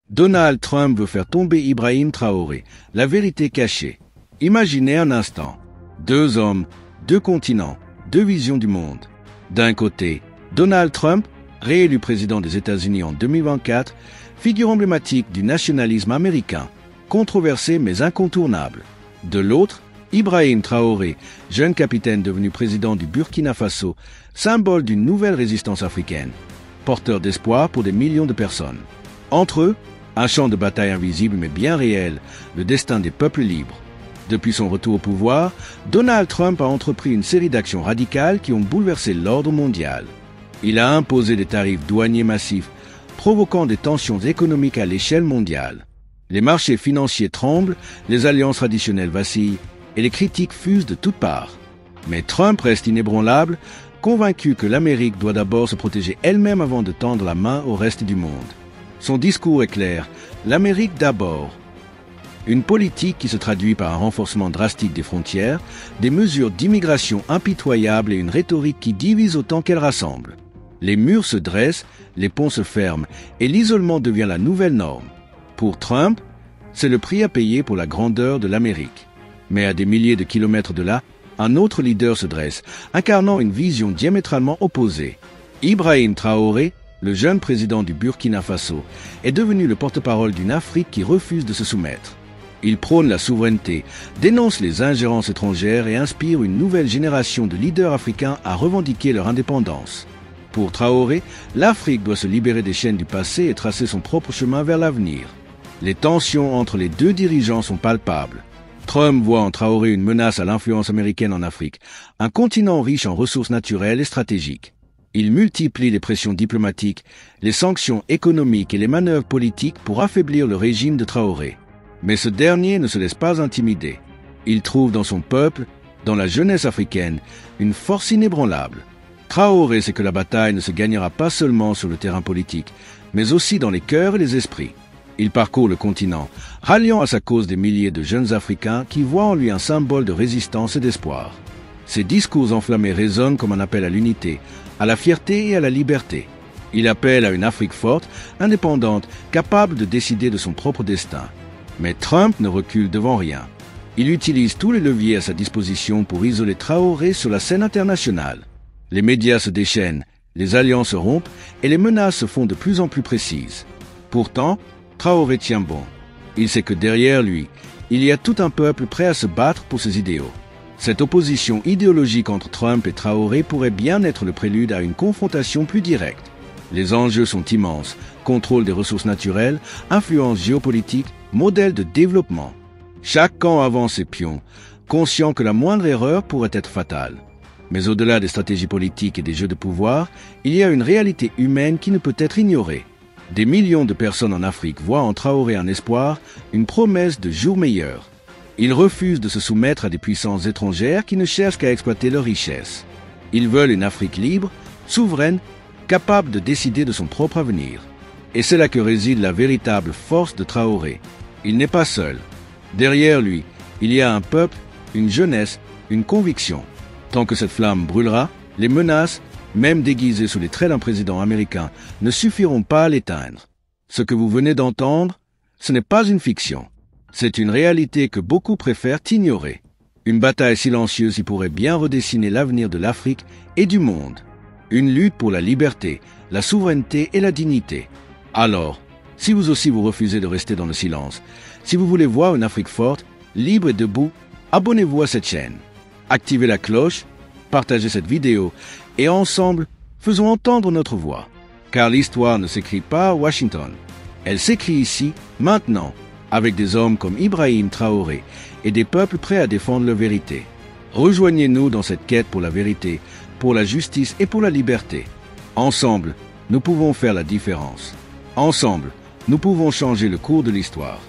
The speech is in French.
Donald Trump veut faire tomber Ibrahim Traoré, la vérité cachée. Imaginez un instant. 2 hommes, 2 continents, 2 visions du monde. D'un côté, Donald Trump, réélu président des États-Unis en 2024, figure emblématique du nationalisme américain, controversé mais incontournable. De l'autre, Ibrahim Traoré, jeune capitaine devenu président du Burkina Faso, symbole d'une nouvelle résistance africaine, porteur d'espoir pour des millions de personnes. Entre eux, un champ de bataille invisible mais bien réel, le destin des peuples libres. Depuis son retour au pouvoir, Donald Trump a entrepris une série d'actions radicales qui ont bouleversé l'ordre mondial. Il a imposé des tarifs douaniers massifs, provoquant des tensions économiques à l'échelle mondiale. Les marchés financiers tremblent, les alliances traditionnelles vacillent et les critiques fusent de toutes parts. Mais Trump reste inébranlable, convaincu que l'Amérique doit d'abord se protéger elle-même avant de tendre la main au reste du monde. Son discours est clair, l'Amérique d'abord. Une politique qui se traduit par un renforcement drastique des frontières, des mesures d'immigration impitoyables et une rhétorique qui divise autant qu'elle rassemble. Les murs se dressent, les ponts se ferment et l'isolement devient la nouvelle norme. Pour Trump, c'est le prix à payer pour la grandeur de l'Amérique. Mais à des milliers de kilomètres de là, un autre leader se dresse, incarnant une vision diamétralement opposée. Ibrahim Traoré, le jeune président du Burkina Faso, est devenu le porte-parole d'une Afrique qui refuse de se soumettre. Il prône la souveraineté, dénonce les ingérences étrangères et inspire une nouvelle génération de leaders africains à revendiquer leur indépendance. Pour Traoré, l'Afrique doit se libérer des chaînes du passé et tracer son propre chemin vers l'avenir. Les tensions entre les deux dirigeants sont palpables. Trump voit en Traoré une menace à l'influence américaine en Afrique, un continent riche en ressources naturelles et stratégiques. Il multiplie les pressions diplomatiques, les sanctions économiques et les manœuvres politiques pour affaiblir le régime de Traoré. Mais ce dernier ne se laisse pas intimider. Il trouve dans son peuple, dans la jeunesse africaine, une force inébranlable. Traoré sait que la bataille ne se gagnera pas seulement sur le terrain politique, mais aussi dans les cœurs et les esprits. Il parcourt le continent, ralliant à sa cause des milliers de jeunes Africains qui voient en lui un symbole de résistance et d'espoir. Ses discours enflammés résonnent comme un appel à l'unité, à la fierté et à la liberté. Il appelle à une Afrique forte, indépendante, capable de décider de son propre destin. Mais Trump ne recule devant rien. Il utilise tous les leviers à sa disposition pour isoler Traoré sur la scène internationale. Les médias se déchaînent, les alliances rompent et les menaces se font de plus en plus précises. Pourtant, Traoré tient bon. Il sait que derrière lui, il y a tout un peuple prêt à se battre pour ses idéaux. Cette opposition idéologique entre Trump et Traoré pourrait bien être le prélude à une confrontation plus directe. Les enjeux sont immenses, contrôle des ressources naturelles, influence géopolitique, modèle de développement. Chaque camp avance ses pions, conscient que la moindre erreur pourrait être fatale. Mais au-delà des stratégies politiques et des jeux de pouvoir, il y a une réalité humaine qui ne peut être ignorée. Des millions de personnes en Afrique voient en Traoré un espoir, une promesse de jours meilleurs. Ils refusent de se soumettre à des puissances étrangères qui ne cherchent qu'à exploiter leurs richesses. Ils veulent une Afrique libre, souveraine, capable de décider de son propre avenir. Et c'est là que réside la véritable force de Traoré. Il n'est pas seul. Derrière lui, il y a un peuple, une jeunesse, une conviction. Tant que cette flamme brûlera, les menaces, même déguisées sous les traits d'un président américain, ne suffiront pas à l'éteindre. Ce que vous venez d'entendre, ce n'est pas une fiction. C'est une réalité que beaucoup préfèrent ignorer. Une bataille silencieuse qui pourrait bien redessiner l'avenir de l'Afrique et du monde. Une lutte pour la liberté, la souveraineté et la dignité. Alors, si vous aussi vous refusez de rester dans le silence, si vous voulez voir une Afrique forte, libre et debout, abonnez-vous à cette chaîne. Activez la cloche, partagez cette vidéo et ensemble, faisons entendre notre voix. Car l'histoire ne s'écrit pas à Washington. Elle s'écrit ici, maintenant, avec des hommes comme Ibrahim Traoré et des peuples prêts à défendre leur vérité. Rejoignez-nous dans cette quête pour la vérité, pour la justice et pour la liberté. Ensemble, nous pouvons faire la différence. Ensemble, nous pouvons changer le cours de l'histoire.